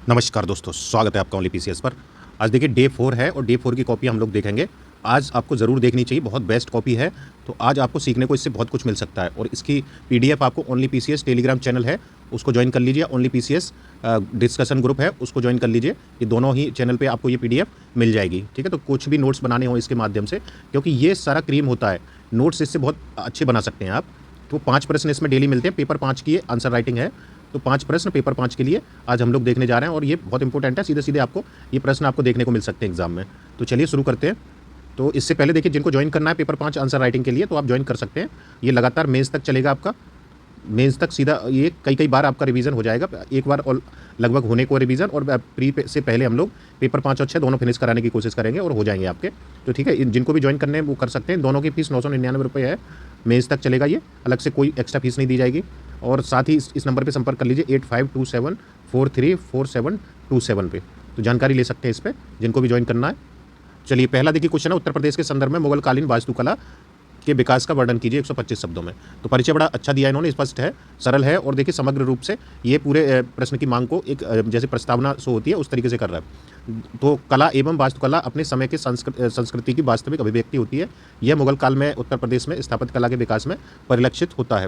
नमस्कार दोस्तों, स्वागत है आपका ओनली पीसीएस पर। आज देखिए डे 4 है और डे 4 की कॉपी हम लोग देखेंगे। आज आपको ज़रूर देखनी चाहिए, बहुत बेस्ट कॉपी है। तो आज आपको सीखने को इससे बहुत कुछ मिल सकता है और इसकी पीडीएफ आपको ओनली पीसीएस टेलीग्राम चैनल है, उसको ज्वाइन कर लीजिए। ओनली पीसीएस डिस्कशन ग्रुप है, उसको ज्वाइन कर लीजिए। ये दोनों ही चैनल पे आपको ये पीडीएफ मिल जाएगी, ठीक है। तो कुछ भी नोट्स बनाने हो इसके माध्यम से, क्योंकि ये सारा क्रीम होता है, नोट्स इससे बहुत अच्छे बना सकते हैं आप। तो 5 प्रश्न इसमें डेली मिलते हैं। पेपर 5 की ये आंसर राइटिंग है। तो 5 प्रश्न पेपर 5 के लिए आज हम लोग देखने जा रहे हैं और ये बहुत इंपॉर्टेंट है। सीधे-सीधे आपको ये प्रश्न आपको देखने को मिल सकते हैं एग्जाम में। तो चलिए शुरू करते हैं। तो इससे पहले देखिए, जिनको ज्वाइन करना है पेपर 5 आंसर राइटिंग के लिए, तो आप ज्वाइन कर सकते हैं। ये लगातार मेंस तक चलेगा आपका। मेंस तक सीधा ये कई बार आपका रिवीजन हो जाएगा। एक बार और लगभग होने को रिवीजन, और प्री से पहले हम लोग पेपर 5 और 6 दोनों फिनिश कराने की कोशिश करेंगे और हो जाएंगे आपके। तो ठीक है, जिनको भी ज्वाइन करने हैं वो कर सकते हैं। दोनों की फीस 999 रुपये है। मेंस तक चलेगा ये, अलग से कोई एक्स्ट्रा फीस नहीं दी जाएगी। और साथ ही इस नंबर पे संपर्क कर लीजिए 8527434727 पे, तो जानकारी ले सकते हैं इस पर, जिनको भी ज्वाइन करना है। चलिए, पहला देखिए क्वेश्चन है, उत्तर प्रदेश के संदर्भ में मुगलकालीन वास्तुकला के विकास का वर्णन कीजिए 125 शब्दों में। तो परिचय बड़ा अच्छा दिया इन्होंने, स्पष्ट है, सरल है और देखिए समग्र रूप से ये पूरे प्रश्न की मांग को एक जैसे प्रस्तावना शो होती है उस तरीके से कर रहा है। तो कला एवं वास्तुकला अपने समय के संस्कृति की वास्तविक अभिव्यक्ति होती है। यह मुगल काल में उत्तर प्रदेश में स्थापत्य कला के विकास में परिलक्षित होता है।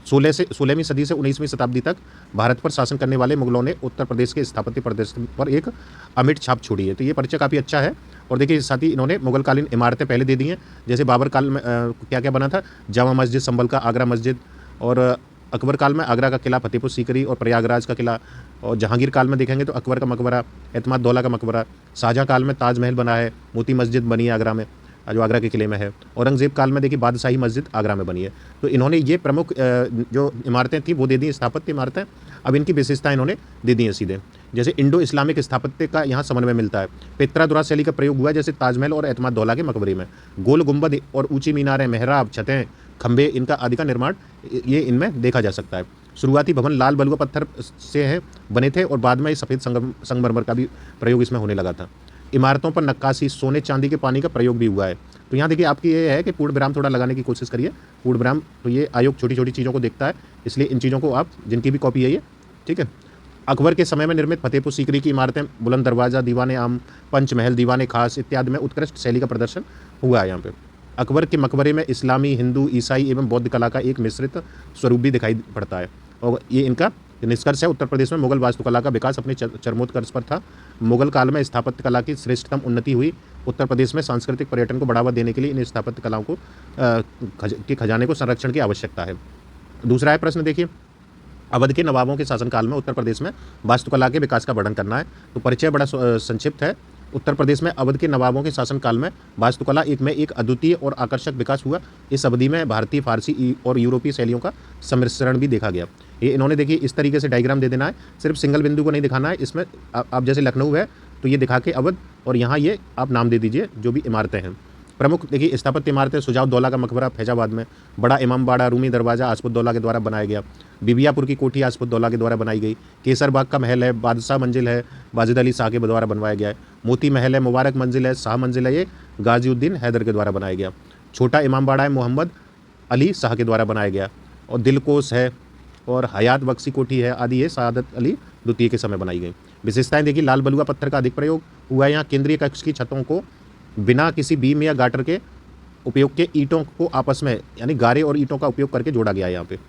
16वीं सदी से 19वीं शताब्दी तक भारत पर शासन करने वाले मुगलों ने उत्तर प्रदेश के स्थापत्य प्रदर्शन पर एक अमिट छाप छोड़ी है। तो ये परिचय काफ़ी अच्छा है। और देखिए साथ ही इन्होंने मुगलकालीन इमारतें पहले दे दी हैं, जैसे बाबर काल में क्या क्या बना था, जामा मस्जिद, संभल का आगरा मस्जिद, और अकबर काल में आगरा का किला, फतेहपुर सीकरी और प्रयागराज का किला, और जहांगीर काल में देखेंगे तो अकबर का मकबरा, एतमाद दौला का मकबरा, शाहजहाँ काल में ताजमहल बना है, मोती मस्जिद बनी है आगरा में, जो आगरा के किले में है, औरंगजेब काल में देखिए बादशाही मस्जिद आगरा में बनी है। तो इन्होंने ये प्रमुख जो इमारतें थी वो दे दी, स्थापत्य इमारतें। अब इनकी विशेषताएं इन्होंने दे दी हैं सीधे, जैसे इंडो इस्लामिक स्थापत्य का यहाँ समन्वय मिलता है। पेत्रा शैली का प्रयोग हुआ है, जैसे ताजमहल और एतमाद दौला के मकबरे में। गोल गुंबद और ऊंची मीनारें, मेहराब, छतें, खंबे, इनका आदि का निर्माण ये इनमें देखा जा सकता है। शुरुआती भवन लाल बलुआ पत्थर से हैं बने थे और बाद में सफ़ेद संगमरमर का भी प्रयोग इसमें होने लगा था। इमारतों पर नक्काशी, सोने चांदी के पानी का प्रयोग भी हुआ है। तो यहाँ देखिए आपकी ये है कि पूर्ण विराम थोड़ा लगाने की कोशिश करिए। पूर्ण विराम, तो ये आयोग छोटी छोटी चीज़ों को देखता है, इसलिए इन चीज़ों को आप, जिनकी भी कॉपी है ये, ठीक है। अकबर के समय में निर्मित फतेहपुर सीकरी की इमारतें, बुलंद दरवाज़ा, दीवाने आम, पंचमहल, दीवाने खास इत्यादि में उत्कृष्ट शैली का प्रदर्शन हुआ है यहाँ पे। अकबर के मकबरे में इस्लामी, हिंदू, ईसाई एवं बौद्ध कला का एक मिश्रित स्वरूप भी दिखाई पड़ता है। और ये इनका निष्कर्ष है, उत्तर प्रदेश में मुगल वास्तुकला का विकास अपने चरमोत्कर्ष पर था। मुगल काल में स्थापत्य कला की श्रेष्ठतम उन्नति हुई। उत्तर प्रदेश में सांस्कृतिक पर्यटन को बढ़ावा देने के लिए इन स्थापत्य कलाओं को के खजाने को संरक्षण की आवश्यकता है। दूसरा है प्रश्न, देखिए, अवध के नवाबों के शासनकाल में उत्तर प्रदेश में वास्तुकला के विकास का वर्णन करना है। तो परिचय बड़ा संक्षिप्त है। उत्तर प्रदेश में अवध के नवाबों के शासनकाल में वास्तुकला एक अद्वितीय और आकर्षक विकास हुआ। इस अवधि में भारतीय, फारसी और यूरोपीय शैलियों का सम्मिश्रण भी देखा गया। ये इन्होंने देखिए इस तरीके से डायग्राम दे देना है, सिर्फ सिंगल बिंदु को नहीं दिखाना है। इसमें आप जैसे लखनऊ है तो ये दिखा के अवध, और यहाँ ये आप नाम दे दीजिए जो भी इमारतें हैं। प्रमुख देखिए स्थापत्य इमारतें, शुजाउद्दौला का मकबरा फैजाबाद में, बड़ा इमामबाड़ा, रूमी दरवाज़ा आसफुद्दौला के द्वारा बनाया गया। बीबियापुर की कोठी आसफुद्दौला के द्वारा बनाई गई। केसरबाग का महल है, बादशाह मंजिल है, वाजिद अली शाह के द्वारा बनवाया गया है। मोती महल है, मुबारक मंजिल है, शाह मंजिल है, ये गाजीउद्दीन हैदर के द्वारा बनाया गया। छोटा इमामबाड़ा है, मोहम्मद अली शाह के द्वारा बनाया गया। और दिलकोस है और हयात बख्शी कोठी है आदि, ये सआदत अली द्वितीय के समय बनाई गई। विशेषताएं देखिए, लाल बलुआ पत्थर का अधिक प्रयोग हुआ है यहाँ। केंद्रीय कक्ष की छतों को बिना किसी बीम या गाटर के उपयोग के ईंटों को आपस में, यानी गारे और ईंटों का उपयोग करके जोड़ा गया है यहाँ पे।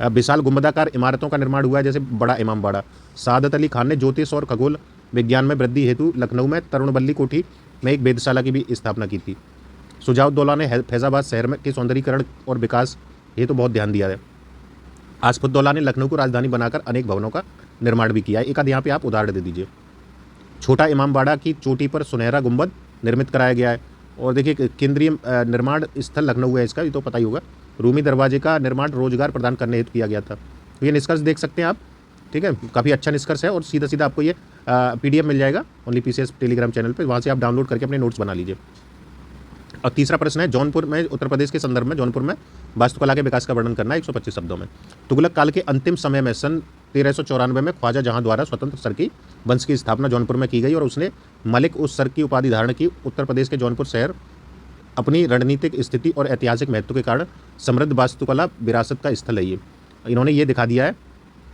विशाल गुंबदाकार इमारतों का निर्माण हुआ है, जैसे बड़ा इमामबाड़ा। सआदत अली खान ने ज्योतिष और खगोल विज्ञान में वृद्धि हेतु लखनऊ में तरुणबल्ली कोठी में एक वेधशाला की भी स्थापना की थी। शुजाउद्दौला ने फैजाबाद शहर में के सौंदर्यीकरण और विकास हेतु बहुत ध्यान दिया है। आसफुद्दौला ने लखनऊ को राजधानी बनाकर अनेक भवनों का निर्माण भी किया है। एक आध यहाँ पे आप उदाहरण दे दीजिए। छोटा इमामबाड़ा की चोटी पर सुनहरा गुंबद निर्मित कराया गया है। और देखिए केंद्रीय निर्माण स्थल लखनऊ है इसका, ये तो पता ही होगा। रूमी दरवाजे का निर्माण रोजगार प्रदान करने हेतु किया गया था। तो ये निष्कर्ष देख सकते हैं आप, ठीक है, काफ़ी अच्छा निष्कर्ष है। और सीधा सीधा आपको ये पीडीएफ मिल जाएगा ओनली पीसीएस टेलीग्राम चैनल पे, वहाँ से आप डाउनलोड करके अपने नोट्स बना लीजिए। और तीसरा प्रश्न है, जौनपुर में, उत्तर प्रदेश के संदर्भ में जौनपुर में वास्तुकला के विकास का वर्णन करना है 125 शब्दों में। तुगलक काल के अंतिम समय में सन 1394 में ख्वाजा जहां द्वारा स्वतंत्र सरकी वंश की स्थापना जौनपुर में की गई और उसने मलिक उस सर की उपाधि धारण की। उत्तर प्रदेश के जौनपुर शहर अपनी रणनीतिक स्थिति और ऐतिहासिक महत्व के कारण समृद्ध वास्तुकला विरासत का स्थल है। ये इन्होंने ये दिखा दिया है,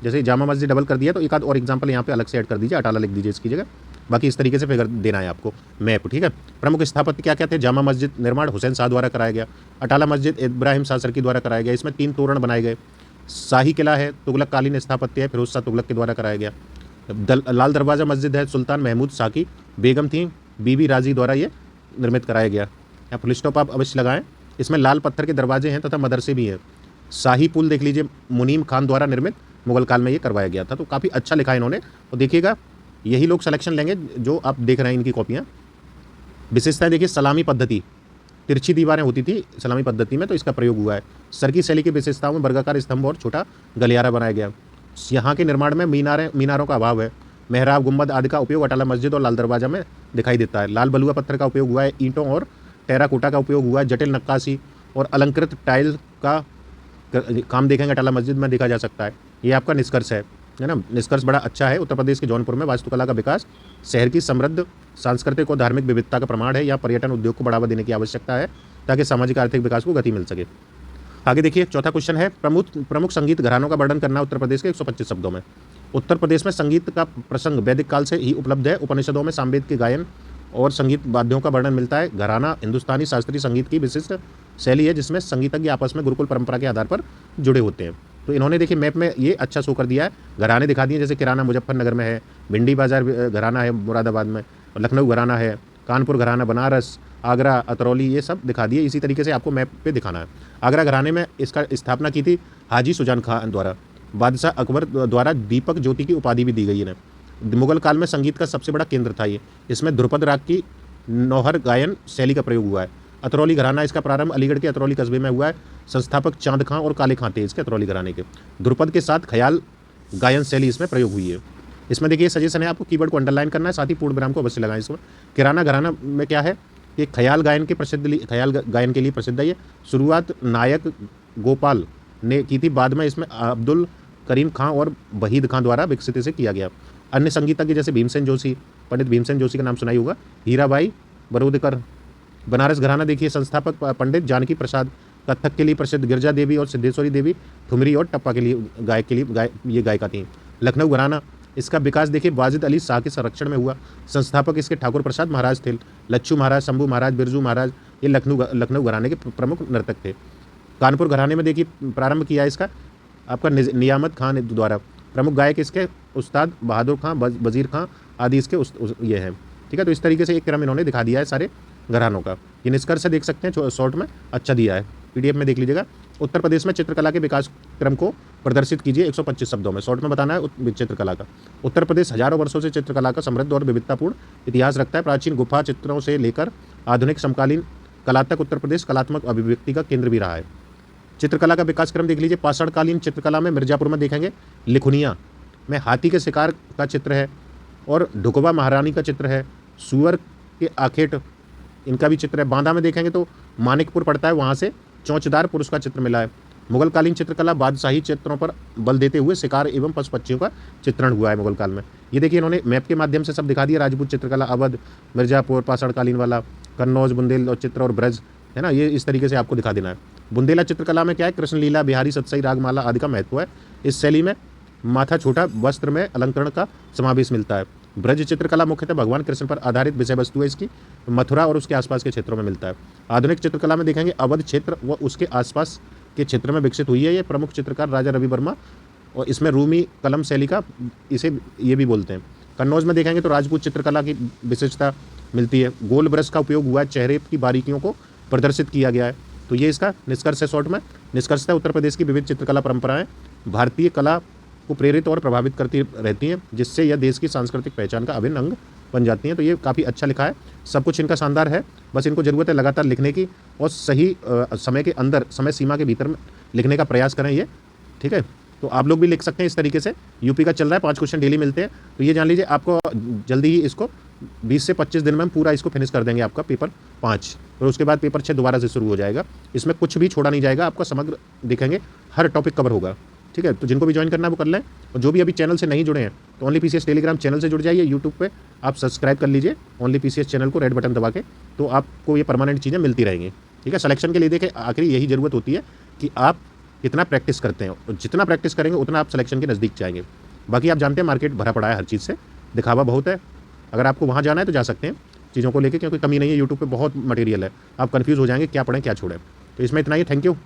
जैसे जामा मस्जिद डबल कर दिया तो एक आध और एग्जाम्पल यहाँ पे अलग से ऐड कर दीजिए, अटाला लिख दीजिए इसकी जगह। बाकी इस तरीके से फिगर देना है आपको मैप, ठीक है। प्रमुख स्थापत्य क्या क्या थे? जामा मस्जिद निर्माण हुसैन शाह द्वारा कराया गया। अटाला मस्जिद इब्राहिम शाह सरकी द्वारा कराया गया। इसमें 3 तोरण बनाए गए। शाही किला है, तुगलक कालीन स्थापत्य है, फिरोज शाह तुगलक के द्वारा कराया गया। लाल दरवाज़ा मस्जिद है, सुल्तान महमूद शाह की बेगम थी बीबी राजी द्वारा ये निर्मित कराया गया। यहाँ फुल स्टॉप आप अवश्य लगाएं। इसमें लाल पत्थर के दरवाजे हैं तथा मदरसे भी हैं। शाही पुल देख लीजिए, मुनीम खान द्वारा निर्मित, मुगल काल में ये करवाया गया था। तो काफ़ी अच्छा लिखा है इन्होंने। और देखिएगा यही लोग सिलेक्शन लेंगे जो आप देख रहे हैं इनकी कॉपियाँ। विशेषताएं देखिए, सलामी पद्धति, तिरछी दीवारें होती थी सलामी पद्धति में, तो इसका प्रयोग हुआ है। सरकी शैली की विशेषताओं में वर्गाकार स्तंभ और छोटा गलियारा बनाया गया। यहाँ के निर्माण में मीनारों का अभाव है। मेहराब गुंबद आदि का उपयोग अटाला मस्जिद और लाल दरवाजा में दिखाई देता है। लाल बलुआ पत्थर का उपयोग हुआ है। ईंटों और टेराकोटा का उपयोग हुआ है। जटिल नक्काशी और अलंकृत टाइल का काम देखेंगे अटाला मस्जिद में देखा जा सकता है। ये आपका निष्कर्ष है ना। निष्कर्ष बड़ा अच्छा है। उत्तर प्रदेश के जौनपुर में वास्तुकला का विकास शहर की समृद्ध सांस्कृतिक और धार्मिक विविधता का प्रमाण है। यहाँ पर्यटन उद्योग को बढ़ावा देने की आवश्यकता है ताकि सामाजिक आर्थिक विकास को गति मिल सके। आगे देखिए, चौथा क्वेश्चन है, प्रमुख संगीत घरानों का वर्णन करना उत्तर प्रदेश के 125 शब्दों में। उत्तर प्रदेश में संगीत का प्रसंग वैदिक काल से ही उपलब्ध है। उपनिषदों में सामवेद के गायन और संगीत वाद्यों का वर्णन मिलता है। घराना हिंदुस्तानी शास्त्रीय संगीत की विशिष्ट शैली है जिसमें संगीतज्ञ आपस में गुरुकुल परंपरा के आधार पर जुड़े होते हैं। तो इन्होंने देखिए मैप में ये अच्छा शो कर दिया है। घराने दिखा दिए, जैसे किराना मुजफ्फरनगर में है, भिंडी बाजार घराना है मुरादाबाद में, लखनऊ घराना है, कानपुर घराना बनारस, आगरा, अतरौली, ये सब दिखा दिए। इसी तरीके से आपको मैप पे दिखाना है। आगरा घराने में इसका स्थापना की थी हाजी सुजान खान द्वारा। बादशाह अकबर द्वारा दीपक ज्योति की उपाधि भी दी गई है। मुगल काल में संगीत का सबसे बड़ा केंद्र था ये। इसमें ध्रुपद राग की नौहर गायन शैली का प्रयोग हुआ है। अतरौली घराना, इसका प्रारंभ अलीगढ़ के अतरौली कस्बे में हुआ है। संस्थापक चांद खां और काले खां थे इसके अतरौली घराने के। ध्रुपद के साथ ख्याल गायन शैली इसमें प्रयोग हुई है। इसमें देखिए सजेशन है, आपको कीवर्ड को अंडरलाइन करना है, साथ ही पूर्ण विराम को अवश्य लगाएं इसमें। किराना घराना में क्या है, ये ख्याल गायन के लिए प्रसिद्ध है। ये शुरुआत नायक गोपाल ने की थी, बाद में इसमें अब्दुल करीम खां और वहीद खां द्वारा विकसित इसे किया गया। अन्य संगीतज्ञ जैसे भीमसेन जोशी, पंडित भीमसेन जोशी का नाम सुना ही होगा, हीराबाई बरोदकर। बनारस घराना देखिए, संस्थापक पंडित जानकी प्रसाद। कथक के लिए प्रसिद्ध गिरजा देवी और सिद्धेश्वरी देवी, ठुमरी और टप्पा के लिए ये गायिका थी। लखनऊ घराना, इसका विकास देखिए वाजिद अली शाह के संरक्षण में हुआ। संस्थापक इसके ठाकुर प्रसाद महाराज थे। लच्छू महाराज, शंभू महाराज, बिरजू महाराज, ये लखनऊ घराने के प्रमुख नर्तक थे। कानपुर घराने में देखिए प्रारंभ किया इसका आपका नियामत खान द्वारा। प्रमुख गायक इसके उस्ताद बहादुर खां, वजीर खां आदि इसके ये हैं। ठीक है, तो इस तरीके से एक क्रम इन्होंने दिखा दिया है सारे घरानों का। ये निष्कर्ष से देख सकते हैं, शॉर्ट में अच्छा दिया है, पीडीएफ में देख लीजिएगा। उत्तर प्रदेश में चित्रकला के विकास क्रम को प्रदर्शित कीजिए 125 शब्दों में। शॉर्ट में बताना है चित्रकला का। उत्तर प्रदेश हजारों वर्षों से चित्रकला का समृद्ध और विविधतापूर्ण इतिहास रखता है। प्राचीन गुफा चित्रों से लेकर आधुनिक समकालीन कला तक उत्तर प्रदेश कलात्मक अभिव्यक्ति का केंद्र भी रहा है। चित्रकला का विकास क्रम देख लीजिए। पाषाणकालीन चित्रकला में मिर्जापुर में देखेंगे लिखुनिया में हाथी के शिकार का चित्र है और ढुकवा महारानी का चित्र है। सुअर के आखेट इनका भी चित्र है। बांदा में देखेंगे तो मानिकपुर पड़ता है, वहाँ से चौचदार पुरुष का चित्र मिला है। मुगल कालीन चित्रकला बादशाही चित्रों पर बल देते हुए शिकार एवं पशु पक्षियों का चित्रण हुआ है मुगल काल में। ये देखिए इन्होंने मैप के माध्यम से सब दिखा दिया। राजपूत चित्रकला, अवध, मिर्जापुर, पाषाणकालीन वाला, कन्नौज, बुंदेल और चित्र और ब्रज, है ना, ये इस तरीके से आपको दिखा देना है। बुंदेला चित्रकला में क्या है, कृष्ण लीला, बिहारी सतसई, रागमाला आदि का महत्व है। इस शैली में माथा छोटा वस्त्र में अलंकरण का समावेश मिलता है। ब्रज चित्रकला मुख्यतः भगवान कृष्ण पर आधारित विषय वस्तु है। इसकी मथुरा और उसके आसपास के क्षेत्रों में मिलता है। आधुनिक चित्रकला में देखेंगे अवध क्षेत्र व उसके आसपास के क्षेत्र में विकसित हुई है। ये प्रमुख चित्रकार राजा रवि वर्मा, और इसमें रूमी कलम शैली का इसे ये भी बोलते हैं। कन्नौज में देखेंगे तो राजपूत चित्रकला की विशेषता मिलती है। गोल ब्रश का उपयोग हुआ है, चेहरे की बारीकियों को प्रदर्शित किया गया है। तो ये इसका निष्कर्ष है। शॉर्ट में निष्कर्ष है, उत्तर प्रदेश की विविध चित्रकला परंपराएं भारतीय कला को प्रेरित और प्रभावित करती रहती हैं, जिससे यह देश की सांस्कृतिक पहचान का अभिन्न अंग बन जाती हैं। तो ये काफ़ी अच्छा लिखा है, सब कुछ इनका शानदार है। बस इनको ज़रूरत है लगातार लिखने की और सही समय के अंदर, समय सीमा के भीतर में लिखने का प्रयास करें ये। ठीक है, तो आप लोग भी लिख सकते हैं इस तरीके से। यूपी का चल रहा है, 5 क्वेश्चन डेली मिलते हैं। तो ये जान लीजिए आपको जल्दी ही इसको 20 से 25 दिन में हम पूरा इसको फिनिश कर देंगे, आपका पेपर 5, और उसके बाद पेपर 6 दोबारा से शुरू हो जाएगा। इसमें कुछ भी छोड़ा नहीं जाएगा, आपका समग्र देखेंगे, हर टॉपिक कवर होगा। ठीक है, तो जिनको भी ज्वाइन करना है वो कर लें, और जो भी अभी चैनल से नहीं जुड़े हैं तो ओनली पीसीएस टेलीग्राम चैनल से जुड़ जाइए। यूट्यूब पे आप सब्सक्राइब कर लीजिए ओनली पीसीएस चैनल को, रेड बटन दबा के, तो आपको ये परमानेंट चीज़ें मिलती रहेंगी। ठीक है, सिलेक्शन के लिए देखिए आखिरी यही ज़रूरत होती है कि आपके कितना प्रैक्टिस करते हैं, और जितना प्रैक्टिस करेंगे उतना आप सिलेक्शन के नज़दीक जाएंगे। बाकी आप जानते हैं मार्केट भरा पड़ा है हर चीज़ से, दिखावा बहुत है। अगर आपको वहाँ जाना है तो जा सकते हैं चीज़ों को लेके, क्योंकि कमी नहीं है, यूट्यूब पे बहुत मटेरियल है। आप कंफ्यूज हो जाएंगे क्या पढ़ें क्या छोड़ें। तो इसमें इतना ही, थैंक यू।